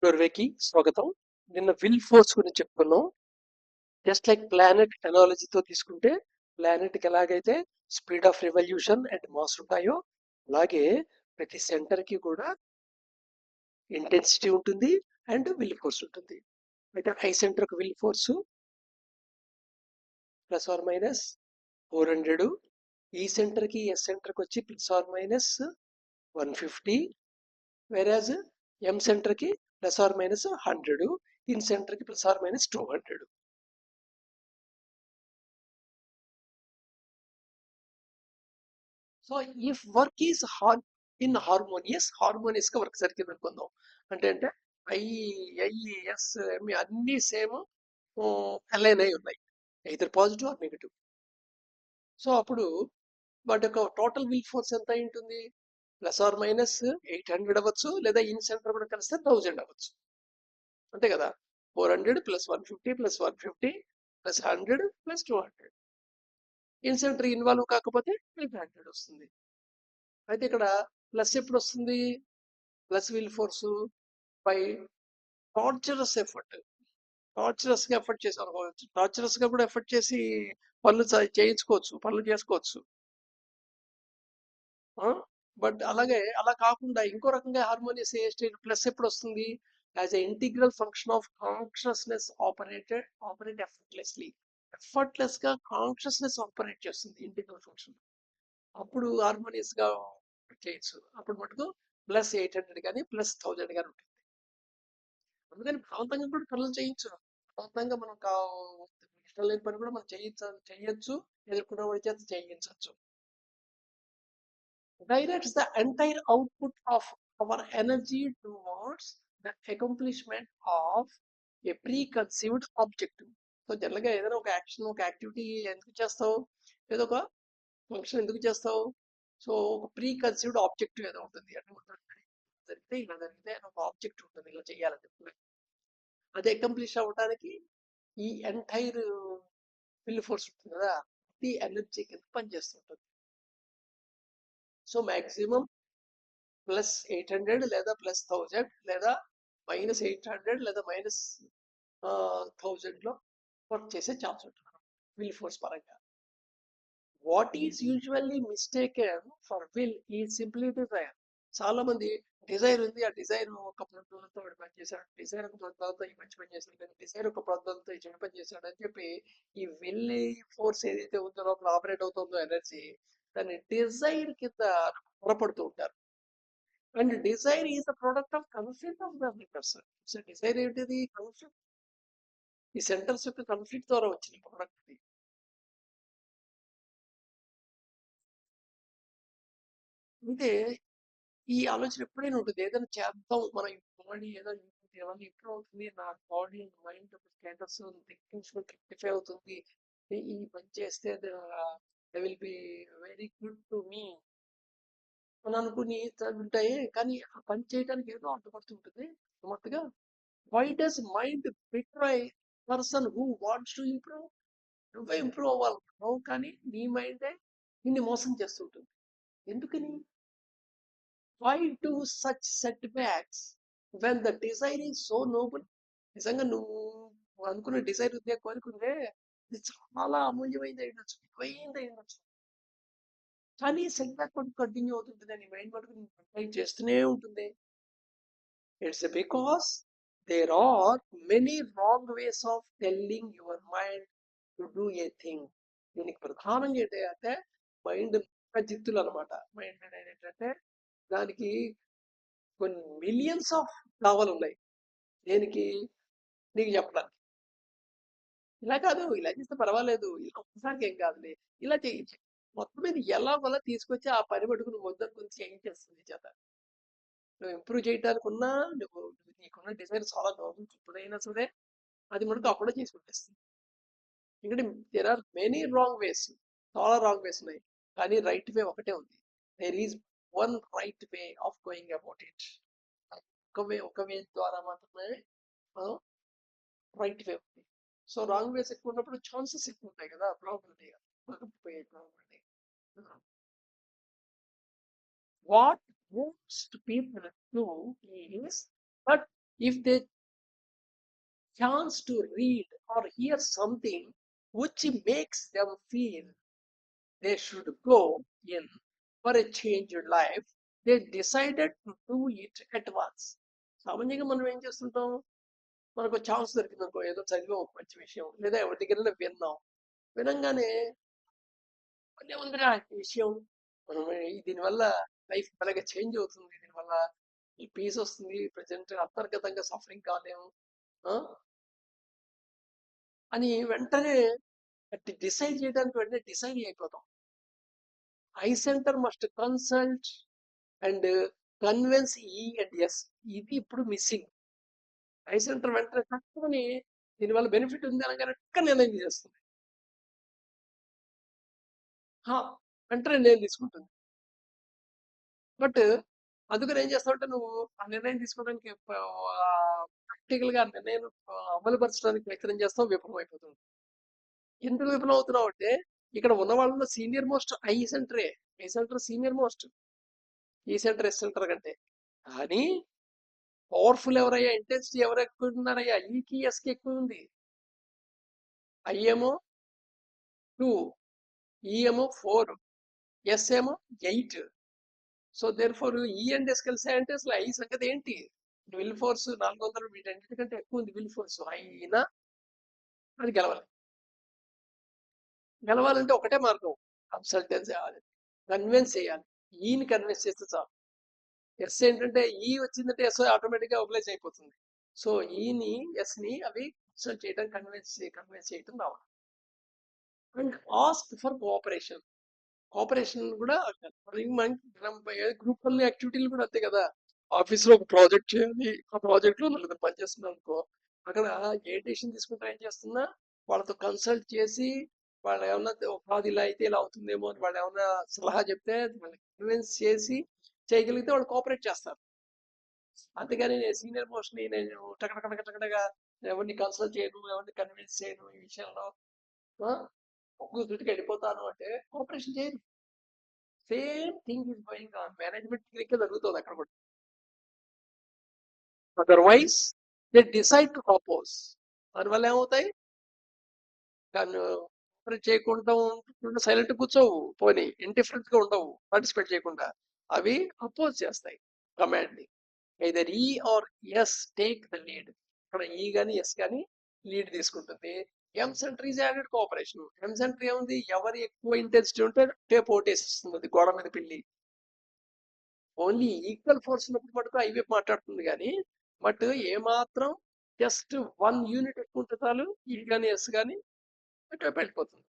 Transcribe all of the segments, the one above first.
నోర్వేకి స్వాగతం. నిన్న will force గురించి చెప్పుకున్నాం. జస్ట్ లైక్ ప్లానెట్ ఎనాలజీతో తీసుకుంటే ప్లానెట్కి ఎలాగైతే speed of revolution and mass ఉంటాయో అలాగే ప్రతి సెంటర్కి కూడా ఇంటెన్సిటీ ఉంటుంది అండ్ విల్ ఫోర్స్ ఉంటుంది. అయితే ఐ సెంటర్కి విల్ ఫోర్స్ ±400, ఈ సెంటర్కి ఎస్ సెంటర్కి వచ్చి ±150, వెరాజ్ ఎం సెంటర్కి ±100, ఇన్ సెంటర్కి ±200. So if work is in harmonious గా వర్క్ సర్కిల్ అనుకుందాం. అంటే ఐ ఐ ఎస్ ఎం అన్ని సేమ్ అలైన్ అయి ఉన్నాయి, ఇద్దరు పాజిటివ్ ఆర్ నెగిటివ్. సో అప్పుడు వాటి యొక్క టోటల్ విల్ ఫోర్స్ ఎంత అయి ఉంటుంది? ±800 అవ్వచ్చు, లేదా ఇన్ సెంటర్ కూడా కలిస్తే 1000 అవ్వచ్చు. అంతే కదా. 400 + 150 + 150 + 100 + 200. ఇన్ సెంటర్ ఇన్వాల్వ్ కాకపోతే 800 వస్తుంది. అయితే ఇక్కడ ప్లస్ ఎప్పుడు వస్తుంది? Plus will force by torturous effort. Torturous గా ఎఫర్ట్ చేసి అనుకోవచ్చు, టార్చరస్ గా కూడా ఎఫర్ట్ చేసి పనులు చేయించుకోవచ్చు, పనులు చేసుకోవచ్చు. బట్ అలాగే అలా కాకుండా ఇంకో రకంగా హార్మోనియస్ ఏ స్టేట్ ప్లస్ ఎప్పుడు వస్తుంది? As a integral function of consciousness operate effortless గా కాన్షియస్నెస్ ఆపరేట్ చేస్తుంది ఇంటిగ్రల్ ఫంక్షన్. అప్పుడు హార్మోనియస్ గా చేయొచ్చు. అప్పుడు మటుకు +800 కానీ +1000 కానీ ఉంటుంది. అందుకని బలవంతంగా కూడా పనులు చేయించు. బలవంతంగా మనం ఇష్టం లేని పని కూడా మనం చేయొచ్చు, ఎదుర్కొన్న వాడి చేత చేయించవచ్చు. Directs the entire output of our energy towards the accomplishment of a preconceived objective. So జనరల్గా ఏదైనా ఒక యాక్షన్, ఒక యాక్టివిటీ ఎందుకు చేస్తావు? ఏదో ఒక ఫంక్షన్ ఎందుకు చేస్తావు? సో ఒక ప్రీ కన్సీవ్డ్ ఆబ్జెక్టివ్ ఏదో ఉంటుంది, అంటే జరిగితే ఇలా జరిగితే ఒక ఆబ్జెక్ట్ ఉంటుంది, ఇలా చేయాలని చెప్పి. అది అకంప్లిష్ అవ్వడానికి ఈ ఎంటైర్ విల్ ఫోర్స్ ఉంటుంది కదా, అది ఎనర్జీ కింద పనిచేస్తుంటుంది. సో మాక్సిమం +800 లేదా +1000 లేదా -800 లేదా -1000 లో వర్క్ చేసే ఛాన్స్ ఉంటుంది విల్ ఫోర్స్ పరంగా. What is usually mistaken for will ఈ సింప్లీ డిజైర్. చాలా మంది డిజైర్ ఉంది, ఆ డిజైర్ ఒక ప్రాంతంతో పనిచేశాడు, డిజైర్ ఒక ప్రాంతంతో ఈ మంచి పని చేశాడు, కానీ డిజైర్ ఒక ప్రాంతంతో ఈ చెడు పని చేశాడు అని చెప్పి ఈ విల్ ఫోర్స్ ఏదైతే ఉందో లోపల ఆపరేట్ అవుతుందో ఎనర్జీ, దాన్ని డిజైర్ కింద పొరపడుతూ ఉంటారు. And Dzire is the product of conflict of the person. So Dzire ఏంటిది? కన్ఫ్లిక్ట్. ఈ సెంటర్స్ యొక్క కన్ఫ్లిక్ట్ ద్వారా వచ్చిన ప్రొడక్ట్ ఇది. అంటే ఈ ఆలోచన ఎప్పుడైనా ఉంటుంది, ఏదైనా చేద్దాం మనం బాడీ ఏదో ఏమైనా ఇంప్రూవ్ అవుతుంది, నా body mind status thinkings rectify అవుతుంది, ఈ పని చేస్తే I will be very good to me అని అనుకుని ఉంటాయి. కానీ ఆ పని చేయడానికి ఏదో అడ్డుపడుతుంటుంది సమర్థగా. Why does mind betray person who wants to improve? నువ్వే ఇంప్రూవ్ అవ్వాలనుకుంటున్నావు, కానీ నీ మైండే నిన్ను మోసం చేస్తుంటుంది. ఎందుకని? Why do such setbacks when the desire is so noble? నిజంగా నువ్వు అనుకున్న డిజైర్ ఉందే, కోరుకుందే, ఇది చాలా అమూల్యమైనది అయి ఉండొచ్చు, ఎక్కువైంది అయి ఉండొచ్చు, కానీ సెట్ బ్యాక్ మటుకు కంటిన్యూ అవుతుంటుంది, అని మైండ్ మటుకు ట్రై చేస్తూనే ఉంటుంది. It's because there are many wrong ways of telling your mind to do a thing. దీనికి ప్రధానంగా ఏంటంటే మైండ్ జిత్తులు అనమాట. మైండ్ ఏంటంటే దానికి కొన్ని మిలియన్స్ ఆఫ్ భావాలు ఉన్నాయి. దేనికి? నీకు చెప్పడానికి. ఇలా కాదు, ఇలా చేస్తే పర్వాలేదు, ఇలా ఒక్కసారికి ఏం కాదులే, ఇలా చేయించి మొత్తం మీద ఎలా వల్ల తీసుకొచ్చి ఆ పని పట్టుకుని వద్దనుకుని చేయించేస్తుంది చేత. నువ్వు ఇంప్రూవ్ చేయడానికి ఉన్నా, నీకున్న డిజైన్ చాలా బాగుంది ఇప్పుడైనా సరే, అది మనకు అప్పుడే చేసి పెట్టేస్తుంది. ఇక్కడ there are many wrong ways, చాలా రాంగ్ వేస్ ఉన్నాయి, కానీ రైట్ వే ఒకటే ఉంది. There is one right way of going about it. ఒక వే ద్వారా మాత్రమే రైట్ వే ఉంది. సో రాంగ్ వేస్ ఎక్కువ ఉన్నప్పుడు ఛాన్సెస్ ఎక్కువ ఉంటాయి కదా, probability probability. What most people do is, but if they chance to read or hear something which makes them feel they should go in for a changed life, they decided to do it at once. సామాన్యంగా మనం ఏం చేస్తుంటాం, మనకు chance దొరికింది అనుకో, ఏదో చదివాం ఒక మంచి విషయం, లేదా ఎవరి దగ్గర విన్నాం, వినంగానే భలే ఉందిరా ఈ విషయం, మనం దీనివల్ల లైఫ్ అలాగే చేంజ్ అవుతుంది, దీనివల్ల ఈ పీస్ వస్తుంది, ప్రజెంట్ అంతర్గతంగా సఫరింగ్ కాలేము అని వెంటనే డిసైడ్ చేయడానికి వెంటనే డిసైడ్ అయిపోతాం. I centre must consult and convince ఈ అండ్ ఎస్, ఇది ఇప్పుడు మిస్సింగ్. ఐ సెంటర్ వెంటనే తక్కువని దీనివల్ల బెనిఫిట్ ఉంది అనగానే నిర్ణయం తీసేస్తుంది, వెంటనే నేను తీసుకుంటుంది. బట్ అందుకని ఏం చేస్తావంటే నువ్వు ఆ నిర్ణయం తీసుకోవడానికి ప్రాక్టికల్ గా నిర్ణయం అమలుపరచడానికి ప్రయత్నం చేస్తావు, విఫలం అయిపోతుంది. ఎందుకు విఫలం అవుతున్నావు అంటే ఇక్కడ ఉన్న వాళ్ళలో సీనియర్ మోస్ట్ ఐ సెంటరే, I center senior most E center S center కంటే. కానీ పవర్ఫుల్ ఎవరయ్యా, ఇంటెన్సిటీ ఎవరు ఎక్కువ ఉన్నారయ్యా, ఈకి ఎస్కి ఎక్కువ ఉంది. ఐ ఏమో 2, ఈ ఏమో 4, ఎస్ ఏమో 8. సో దేర్ ఫోర్ ఈ అండ్ ఎస్ కలిసాయంటే అసలు ఐ సంగతి ఏంటి, విల్ ఫోర్స్ 400 వీటన్నిటికంటే ఎక్కువ ఉంది విల్ ఫోర్స్, అయినా అది గెలవాలంటే ఒకటే మార్గం, కన్సల్టెన్స్ చేయాలి, కన్విన్స్ చేయాలి. ఈని కన్విన్స్ చేస్తే చాలు. ఎస్ ఏంటంటే ఈ వచ్చిందంటే ఎస్ ఆటోమేటిక్గా ఒబలైజ్ అయిపోతుంది. సో ఈని ఎస్ని అవి కన్సల్ట్ చేయడం, కన్విన్స్ చేయడం రావాలి. And ask for cooperation. Cooperation కూడా గ్రూప్ వల్ల యాక్టివిటీలు కూడా అంతే కదా. ఆఫీస్లో ఒక ప్రాజెక్ట్ చేయాలి, ఆ ప్రాజెక్ట్లో నలుగురు పనిచేస్తున్నాం అనుకో, అక్కడ ఏ డెసిషన్ తీసుకుంటే ఏం చేస్తున్నా వాళ్ళతో కన్సల్ట్ చేసి వాళ్ళు ఏమన్నా కాదు ఇలా అయితే ఇలా అవుతుందేమో అని వాళ్ళు ఏమన్నా సలహా చెప్తే వాళ్ళని కన్విన్స్ చేసి చేయగలిగితే వాళ్ళు కోఆపరేట్ చేస్తారు. అంతేగాని నేను సీనియర్ మోస్ట్ని నేను టకటకటకటగా ఎవరిని కన్సల్ట్ చేయను, ఎవరిని కన్విన్స్ చేయను ఈ విషయంలో, ఒక్క దుటికి వెళ్ళిపోతాను అంటే కోఆపరేషన్ చేయరు. Same thing is going on management click జరుగుతుంది అక్కడ కూడా. Otherwise they decide to oppose. దానివల్ల ఏమవుతాయి, దాన్ని కోఆపరేట్ చేయకుండా సైలెంట్ కూర్చోవు, పోనీ ఇండిఫరెంట్ గా ఉండవు, పార్టిసిపేట్ చేయకుండా అవి అపోజ్ చేస్తాయి కమాండ్ ని. Either E or S take the lead. ఇక్కడ ఈ కానీ ఎస్ కానీ లీడ్ తీసుకుంటుంది. M center is added cooperation. M center ఏముంది, ఎవరు ఎక్కువ ఇంటెన్సిటీ ఉంటే టేప్ ఓటేసిస్తుంది గోడ మీద పిల్లి. ఓన్లీ ఈక్వల్ ఫోర్స్ ఉన్నప్పుడు మటుకు ఐవైపు మాట్లాడుతుంది కానీ, బట్ ఏమాత్రం జస్ట్ 1 యూనిట్ ఎక్కువ ఉంటే చాలు ఈ కానీ ఎస్ కానీ అటువైపు వెళ్ళిపోతుంది.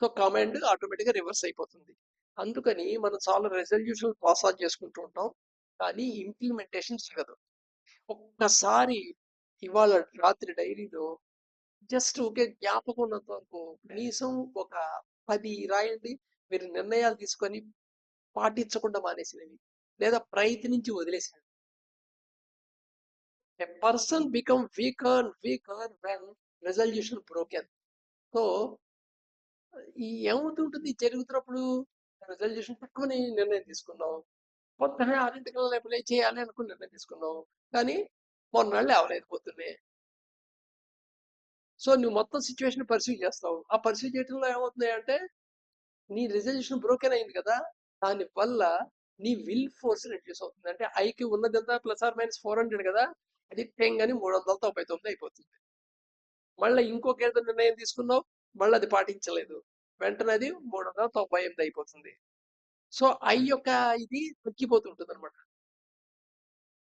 సో కమాండ్ ఆటోమేటిక్గా రివర్స్ అయిపోతుంది. అందుకని మనం చాలా రెజల్యూషన్ పాస్ ఆన్ చేసుకుంటూ ఉంటాం, కానీ ఇంప్లిమెంటేషన్ జరగదు. ఒక్కసారి ఇవాళ రాత్రి డైరీలో జస్ట్ ఒకే జ్ఞాపకం ఉన్నంత వరకు కనీసం ఒక 10 రాయండి, మీరు నిర్ణయాలు తీసుకొని పాటించకుండా మానేసినవి లేదా ప్రయత్నించి వదిలేసినవి. A person become weaker when resolution broken. So ఈ ఏమవుతుంటుంది జరుగుతున్నప్పుడు, రెజల్యూషన్ తక్కువని నిర్ణయం తీసుకున్నావు, పొద్దునే 6 లేపలే చేయాలి అనుకుని నిర్ణయం తీసుకున్నావు, కానీ మొన్నాళ్ళు అవలేదు పోతున్నాయి. సో నువ్వు మొత్తం సిచ్యువేషన్ పర్సీవ్ చేస్తావు. ఆ పర్సీవ్ చేయడంలో ఏమవుతుంది అంటే నీ రిజల్యూషన్ బ్రోకెన్ అయింది కదా, దాని వల్ల నీ విల్ ఫోర్స్ రెడ్యూస్ అవుతుంది. అంటే ఐకి ఉన్నదంతా ±400 కదా, అది టెంగని 399 అయిపోతుంది. మళ్ళీ ఇంకొక ఏదో నిర్ణయం తీసుకున్నావు, మళ్ళీ అది పాటించలేదు, వెంటనే అది 398 అయిపోతుంది. సో ఐ యొక్క ఇది తగ్గిపోతుంటుంది అనమాట.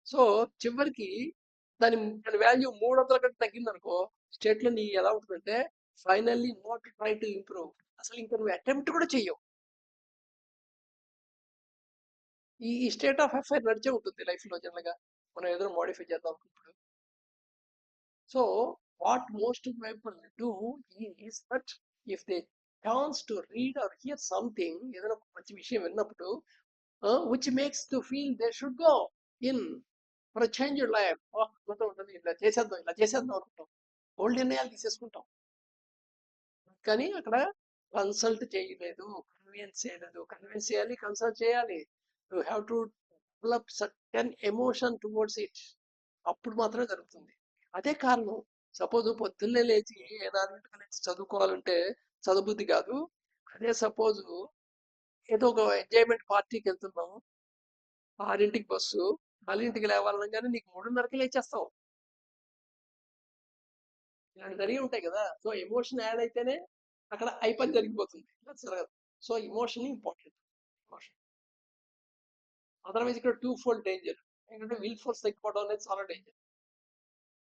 సో చివరికి దాని వాల్యూ 300 కంటే తగ్గింది అనుకో, స్టేట్ లో నీ ఎలా ఉంటుందంటే finally not try to improve, అసలు ఇంకా నువ్వు అటెంప్ట్ కూడా చెయ్యవు. ఈ స్టేట్ ఆఫ్ అఫైర్ నడిచే ఉంటుంది లైఫ్ లో జనరల్ గా, మనం ఏదో మోడిఫై చేద్దాం అనుకుంటున్నాం. So what most people do is that if they chance to read or hear something, ఏదైనా ఒక మంచి విషయం విన్నప్పుడు which makes to feel they should go in for change your life, ఉంటుంది ఇలా చేసేద్దాం అనుకుంటాం, ఓల్డ్ నిర్ణయాలు తీసేసుకుంటాం, కానీ అక్కడ కన్సల్ట్ చేయలేదు, కన్విన్స్ చేయలేదు. కన్విన్స్ చేయాలి, కన్సల్ట్ చేయాలి. You have to develop certain emotion towards it. అప్పుడు మాత్రమే జరుగుతుంది. అదే కారణం. సపోజ్ పొద్దున్నే లేచి 4కి లేచి చదువుకోవాలంటే చదువుబుద్ధి కాదు. అదే సపోజ్ ఏదో ఒక ఎంజాయ్మెంట్ పార్టీకి వెళ్తున్నాము, 6కి బస్సు, 4కి లేవాలనగానే నీకు 3:30కి లేచేస్తావు. ఇలాంటి జరిగి ఉంటాయి కదా. సో ఎమోషన్ యాడ్ అయితేనే అక్కడ పని జరిగిపోతుంది. జరగదు. So emotion important. Emotion otherwise ఇక్కడ టూ ఫోల్డ్ డేంజర్. ఎందుకంటే విల్ ఫోర్స్ తగ్గిపోవడం అనేది చాలా డేంజర్.